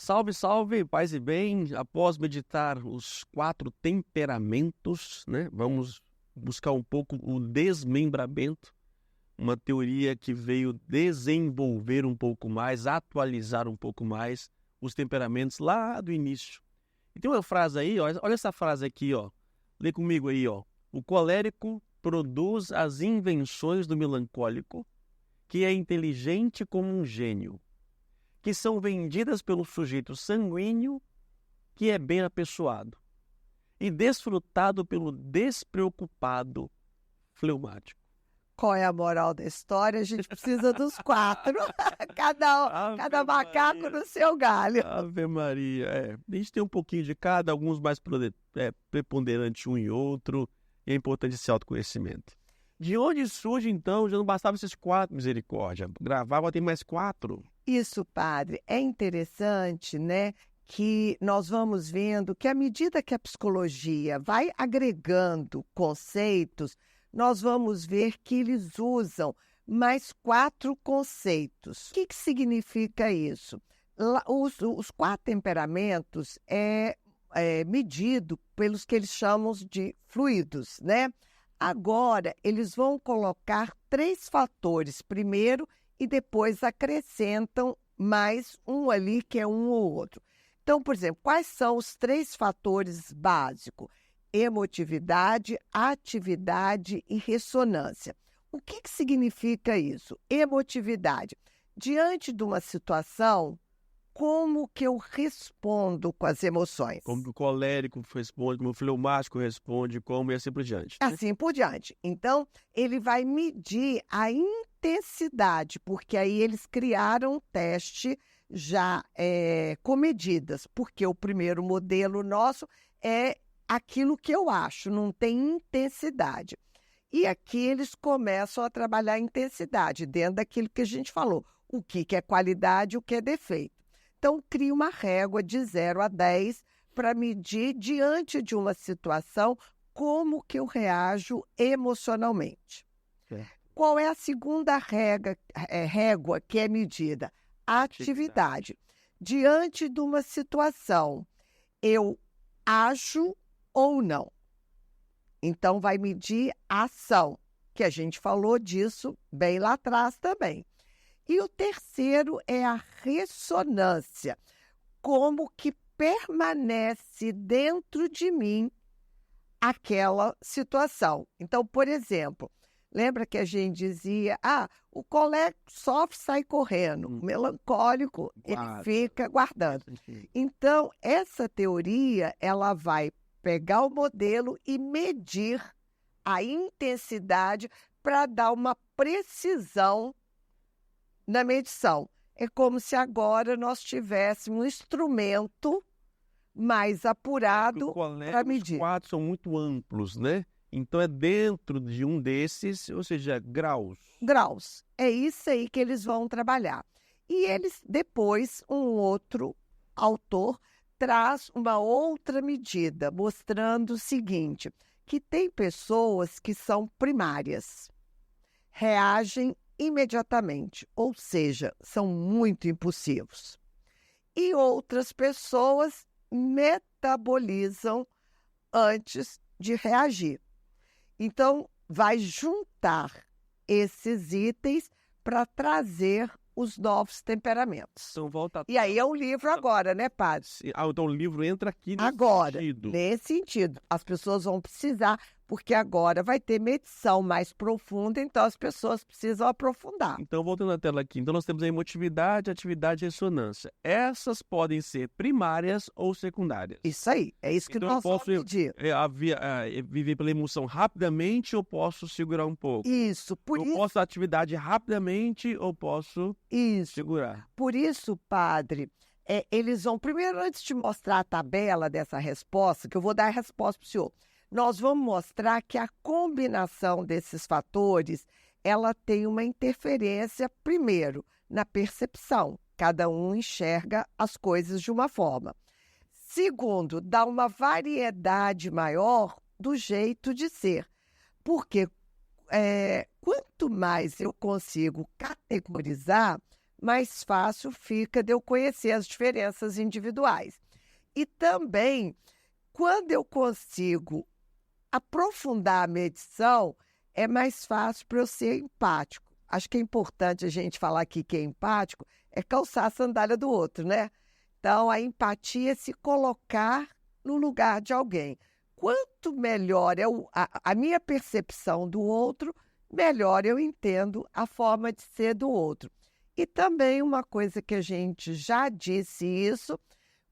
Salve, salve, paz e bem. Após meditar os 4 temperamentos, né? Vamos buscar um pouco o desmembramento, uma teoria que veio desenvolver um pouco mais, atualizar um pouco mais os temperamentos lá do início. E tem uma frase aí, ó, olha essa frase aqui, ó. Lê comigo aí, ó. O colérico produz as invenções do melancólico, que é inteligente como um gênio, que são vendidas pelo sujeito sanguíneo, que é bem apessoado, e desfrutado pelo despreocupado fleumático. Qual é a moral da história? A gente precisa dos 4. Cada macaco no seu galho. Ave Maria. A gente tem um pouquinho de cada, alguns mais preponderantes um e outro, e é importante esse autoconhecimento. De onde surge, então, já não bastava esses 4, misericórdia, gravava, tem mais 4. Isso, padre, é interessante, né, que nós vamos vendo que à medida que a psicologia vai agregando conceitos, nós vamos ver que eles usam mais 4 conceitos. O que significa isso? Os 4 temperamentos é medido pelos que eles chamam de fluidos, né? Agora, eles vão colocar 3 fatores primeiro e depois acrescentam mais um ali, que é um ou outro. Então, por exemplo, quais são os 3 fatores básicos? Emotividade, atividade e ressonância. O que significa isso? Emotividade. Diante de uma situação, como que eu respondo com as emoções? Como o colérico responde, como o fleumático responde, como e assim por diante. Assim por diante. Então, ele vai medir a intensidade, porque aí eles criaram um teste já com medidas, porque o primeiro modelo nosso é aquilo que eu acho, não tem intensidade. E aqui eles começam a trabalhar a intensidade, dentro daquilo que a gente falou, o que é qualidade e o que é defeito. Então, cria uma régua de 0 a 10 para medir, diante de uma situação, como que eu reajo emocionalmente. Qual é a segunda régua que é medida? Atividade. Diante de uma situação, eu ajo ou não? Então, vai medir a ação, que a gente falou disso bem lá atrás também. E o terceiro é a ressonância, como que permanece dentro de mim aquela situação. Então, por exemplo, lembra que a gente dizia, o colérico sofre, sai correndo, o melancólico, ele fica guardando. Então, essa teoria, ela vai pegar o modelo e medir a intensidade para dar uma precisão na medição. É como se agora nós tivéssemos um instrumento mais apurado para medir. Os 4 são muito amplos, né? Então é dentro de um desses, ou seja, graus. Graus. É isso aí que eles vão trabalhar. E eles, depois, um outro autor traz uma outra medida, mostrando o seguinte, que tem pessoas que são primárias, reagem imediatamente, ou seja, são muito impulsivos. E outras pessoas metabolizam antes de reagir. Então, vai juntar esses itens para trazer os novos temperamentos. Então, e aí é um livro agora, né, padre? Então o livro entra aqui nesse agora, sentido. Nesse sentido. As pessoas vão precisar, porque agora vai ter medição mais profunda, então as pessoas precisam aprofundar. Então, voltando à tela aqui, então nós temos a emotividade, atividade e ressonância. Essas podem ser primárias ou secundárias. Isso aí, é isso que então, nós vamos pedir. Viver pela emoção rapidamente ou posso segurar um pouco? Isso, eu posso dar atividade rapidamente ou posso segurar? Por isso, padre, eles vão, primeiro, antes de mostrar a tabela dessa resposta, que eu vou dar a resposta para o senhor, nós vamos mostrar que a combinação desses fatores, ela tem uma interferência, primeiro, na percepção. Cada um enxerga as coisas de uma forma. Segundo, dá uma variedade maior do jeito de ser. Porque quanto mais eu consigo categorizar, mais fácil fica de eu conhecer as diferenças individuais. E também, quando eu consigo aprofundar a medição, é mais fácil para eu ser empático. Acho que é importante a gente falar aqui que é empático, é calçar a sandália do outro, né? Então, a empatia é se colocar no lugar de alguém. Quanto melhor é a minha percepção do outro, melhor eu entendo a forma de ser do outro. E também uma coisa que a gente já disse isso,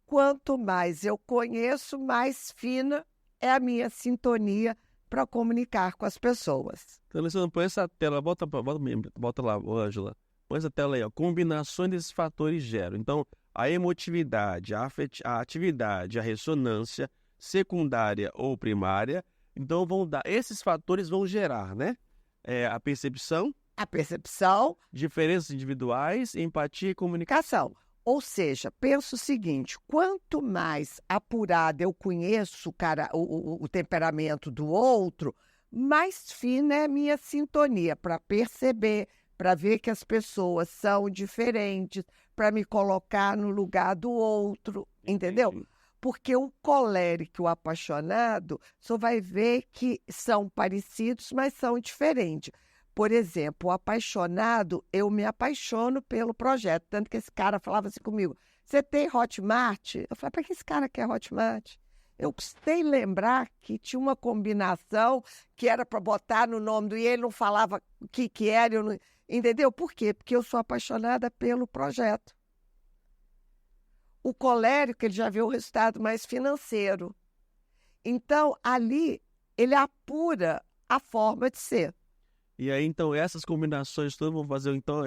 quanto mais eu conheço, mais fina é a minha sintonia para comunicar com as pessoas. Então, Alessandra, põe essa tela, bota lá, Ângela. Põe essa tela aí, ó. Combinações desses fatores geram. Então, a emotividade, a atividade, a ressonância, secundária ou primária. Então, esses fatores vão gerar, né? A percepção. A percepção. Diferenças individuais, empatia e comunicação. Ou seja, penso o seguinte, quanto mais apurado eu conheço o temperamento do outro, mais fina é a minha sintonia para perceber, para ver que as pessoas são diferentes, para me colocar no lugar do outro, entendeu? Entendi. Porque o colérico e o apaixonado só vai ver que são parecidos, mas são diferentes. Por exemplo, o apaixonado, eu me apaixono pelo projeto. Tanto que esse cara falava assim comigo, você tem Hotmart? Eu falei, para que esse cara quer Hotmart? Eu custei lembrar que tinha uma combinação que era para botar no nome do... E ele não falava o que era, eu não... Entendeu? Por quê? Porque eu sou apaixonada pelo projeto. O colérico, ele já vê o resultado mais financeiro. Então, ali, ele apura a forma de ser. E aí, então, essas combinações todas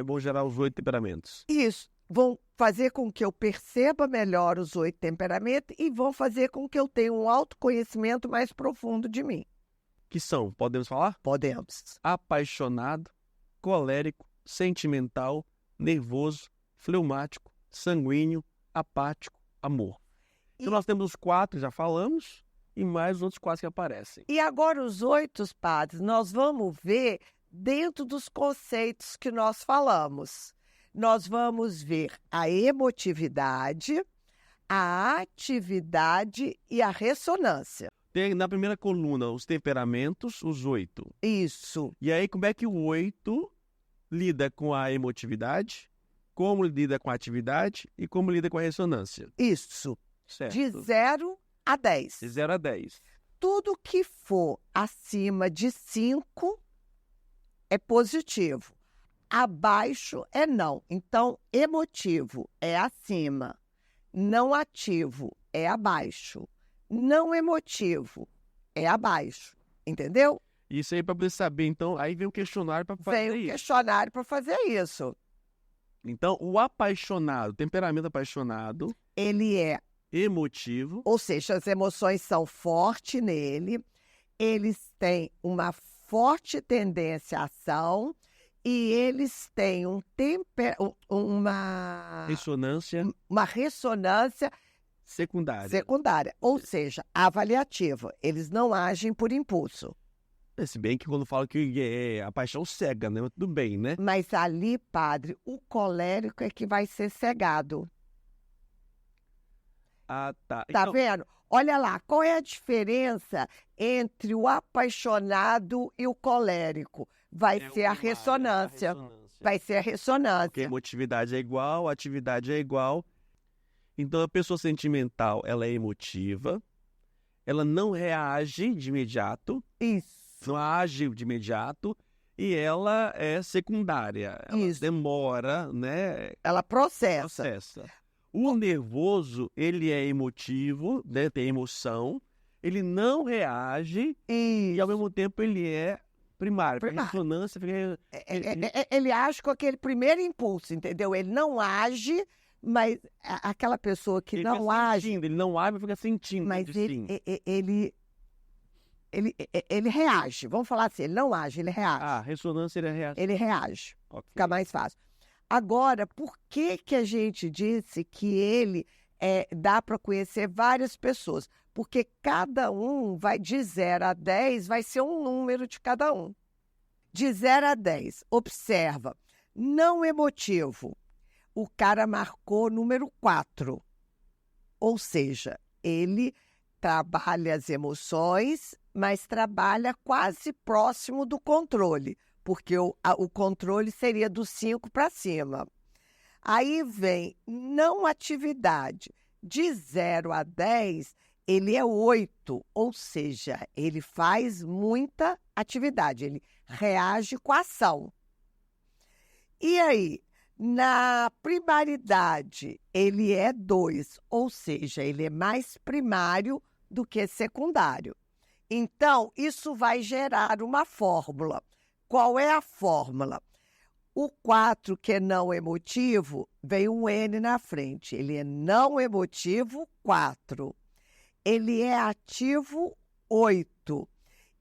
vão gerar os 8 temperamentos. Isso. Vão fazer com que eu perceba melhor os 8 temperamentos e vão fazer com que eu tenha um autoconhecimento mais profundo de mim. Que são, podemos falar? Podemos. Apaixonado, colérico, sentimental, nervoso, fleumático, sanguíneo, apático, amor. Então, nós temos os 4, já falamos, e mais os outros 4 que aparecem. E agora os 8, padres, nós vamos ver dentro dos conceitos que nós falamos. Nós vamos ver a emotividade, a atividade e a ressonância. Tem na primeira coluna os temperamentos, os 8. Isso. E aí, como é que o 8 lida com a emotividade, como lida com a atividade e como lida com a ressonância? Isso. Certo. De 0 a 10. De 0 a 10. Tudo que for acima de 5 é positivo. Abaixo é não. Então, emotivo é acima. Não ativo é abaixo. Não emotivo é abaixo. Entendeu? Isso aí para poder saber, então, aí vem o questionário para fazer isso. Vem o questionário para fazer isso. Então, o apaixonado, temperamento apaixonado, ele é emotivo, ou seja, as emoções são fortes nele, eles têm uma forte tendência à ação e eles têm uma ressonância secundária, ou seja, avaliativa. Eles não agem por impulso. Se bem que quando falo que é a paixão cega, né? Tudo bem, né? Mas ali, padre, o colérico é que vai ser cegado. Ah, tá. Tá vendo? Olha lá, qual é a diferença entre o apaixonado e o colérico? Vai ser a ressonância. Vai ser a ressonância. Porque a emotividade é igual, a atividade é igual. Então, a pessoa sentimental, ela é emotiva, ela não reage de imediato. Isso. Não age de imediato e ela é secundária. Ela demora, né? Ela processa. O nervoso, ele é emotivo, né? Tem emoção, ele não reage e, ao mesmo tempo, ele é primário. A ressonância fica... Ele age com aquele primeiro impulso, entendeu? Ele não age, mas aquela pessoa que ele não age... Ele não age, mas fica sentindo. Mas ele reage. Vamos falar assim, ele não age, ele reage. Ah, ressonância, ele reage. Ele reage. Okay. Fica mais fácil. Agora, por que a gente disse que ele dá para conhecer várias pessoas? Porque cada um vai de 0 a 10, vai ser um número de cada um. De 0 a 10, observa, não emotivo. o cara marcou número 4. Ou seja, ele trabalha as emoções, mas trabalha quase próximo do controle, porque o controle seria do 5 para cima. Aí vem não atividade. De 0 a 10, ele é 8, ou seja, ele faz muita atividade, ele reage com a ação. E aí, na primaridade, ele é 2, ou seja, ele é mais primário do que secundário. Então, isso vai gerar uma fórmula. Qual é a fórmula? O 4, que é não emotivo, vem um N na frente. Ele é não emotivo, 4. Ele é ativo, 8.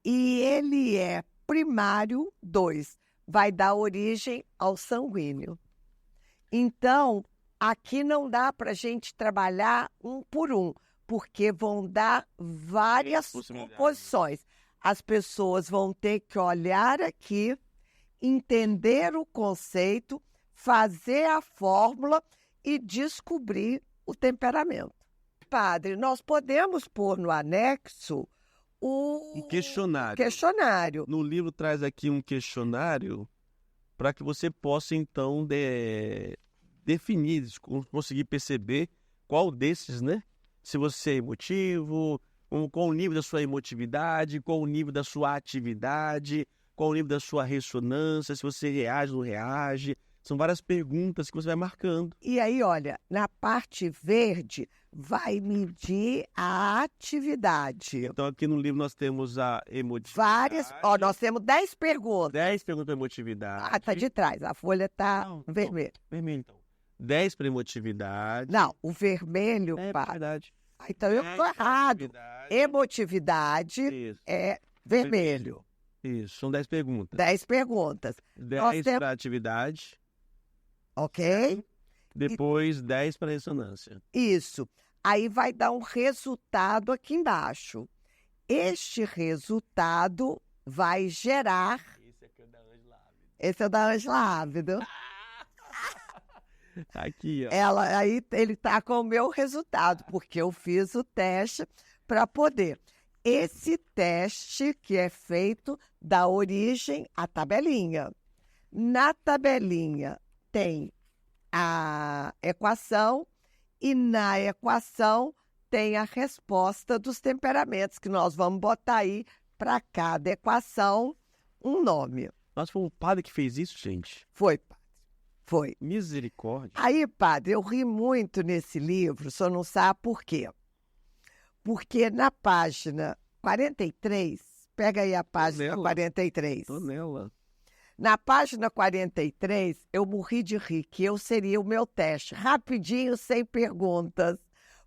E ele é primário, 2. Vai dar origem ao sanguíneo. Então, aqui não dá para a gente trabalhar um por um, porque vão dar várias composições. As pessoas vão ter que olhar aqui, entender o conceito, fazer a fórmula e descobrir o temperamento. Padre, nós podemos pôr no anexo um questionário. questionário. No livro traz aqui um questionário para que você possa, então, definir, conseguir perceber qual desses, né? Se você é emotivo, qual o nível da sua emotividade, qual o nível da sua atividade, qual o nível da sua ressonância, se você reage ou não reage. São várias perguntas que você vai marcando. E aí, olha, na parte verde vai medir a atividade. Então, aqui no livro nós temos a emotividade. Várias. Ó, nós temos 10 perguntas. 10 perguntas para emotividade. Ah, tá de trás. A folha tá vermelha. Vermelho, então. 10 para emotividade. Não, o vermelho, verdade. Ah, então eu tô errado. Emotividade Isso. é vermelho. Isso, são 10 perguntas. 10 perguntas. 10 para atividade. Ok? Depois 10 para ressonância. Isso. Aí vai dar um resultado aqui embaixo. Este resultado vai gerar... Esse aqui é o da Ângela Ávila. Esse é o da Ângela Ávila. Aqui, ó. Aí ele tá com o meu resultado, porque eu fiz o teste para poder. Esse teste que é feito dá origem à tabelinha. Na tabelinha tem a equação e na equação tem a resposta dos temperamentos, que nós vamos botar aí para cada equação um nome. Nossa, foi um padre que fez isso, gente? Foi, padre. Foi. Misericórdia. Aí, padre, eu ri muito nesse livro, só não sabe por quê. Porque na página 43, pega aí a página 43. Tô nela. Na página 43, eu morri de rir, que eu seria o meu teste, rapidinho, sem perguntas.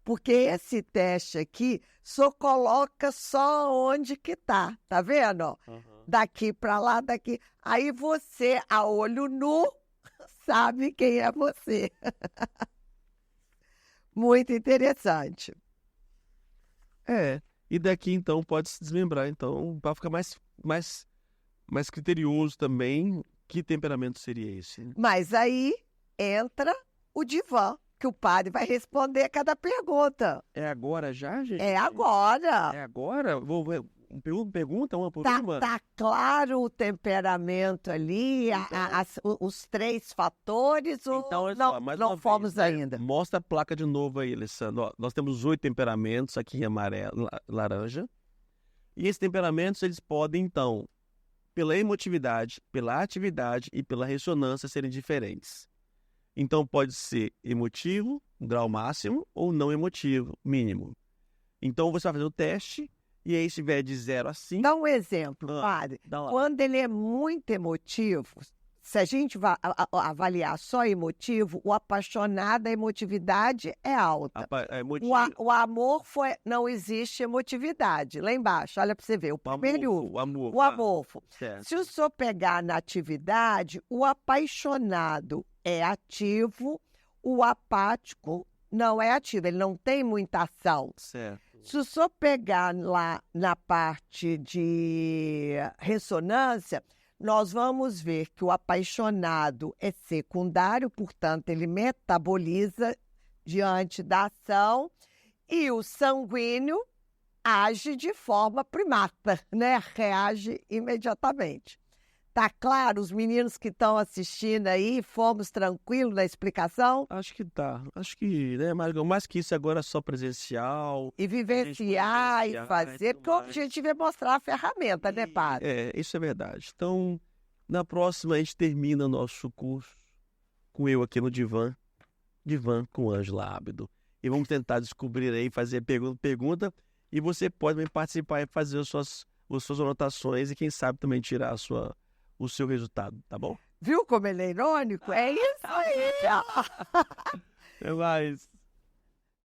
Porque esse teste aqui só coloca só onde que tá vendo? Uhum. Daqui para lá, daqui. Aí você, a olho nu, sabe quem é você. Muito interessante. E daqui, então, pode se desmembrar. Então, para ficar mais criterioso também, que temperamento seria esse? Mas aí entra o divã, que o padre vai responder a cada pergunta. É agora já, gente? É agora. É agora? Vou ver. Pergunta uma por uma? Tá claro o temperamento ali, então, os 3 fatores, então, não fomos ainda. Mostra a placa de novo aí, Alessandro. Ó, nós temos 8 temperamentos aqui em amarelo, laranja. E esses temperamentos, eles podem, então, pela emotividade, pela atividade e pela ressonância serem diferentes. Então, pode ser emotivo, grau máximo, ou não emotivo, mínimo. Então, você vai fazer o teste. E aí, se tiver de 0 a 5... Dá um exemplo, padre. Quando ele é muito emotivo, se a gente vai avaliar só emotivo, o apaixonado, a emotividade é alta. O amor não existe emotividade. Lá embaixo, olha para você ver. O amorfo. Certo. Se o senhor pegar na atividade, o apaixonado é ativo, o apático não é ativo, ele não tem muita ação. Certo. Se o senhor pegar lá na parte de ressonância, nós vamos ver que o apaixonado é secundário, portanto, ele metaboliza diante da ação, e o sanguíneo age de forma primata, né? Reage imediatamente. Tá claro, os meninos que estão assistindo aí, fomos tranquilos na explicação? Acho que tá. Acho que, né, mais que isso agora é só presencial. E vivenciar e fazer, porque o objetivo é mostrar a ferramenta, né, padre? Isso é verdade. Então, na próxima a gente termina o nosso curso com eu aqui no Divã com Ângela Ábido. E vamos tentar descobrir aí, fazer pergunta, e você pode também participar e fazer as suas anotações e quem sabe também tirar o seu resultado, tá bom? Viu como ele é irônico? É isso aí! Até mais.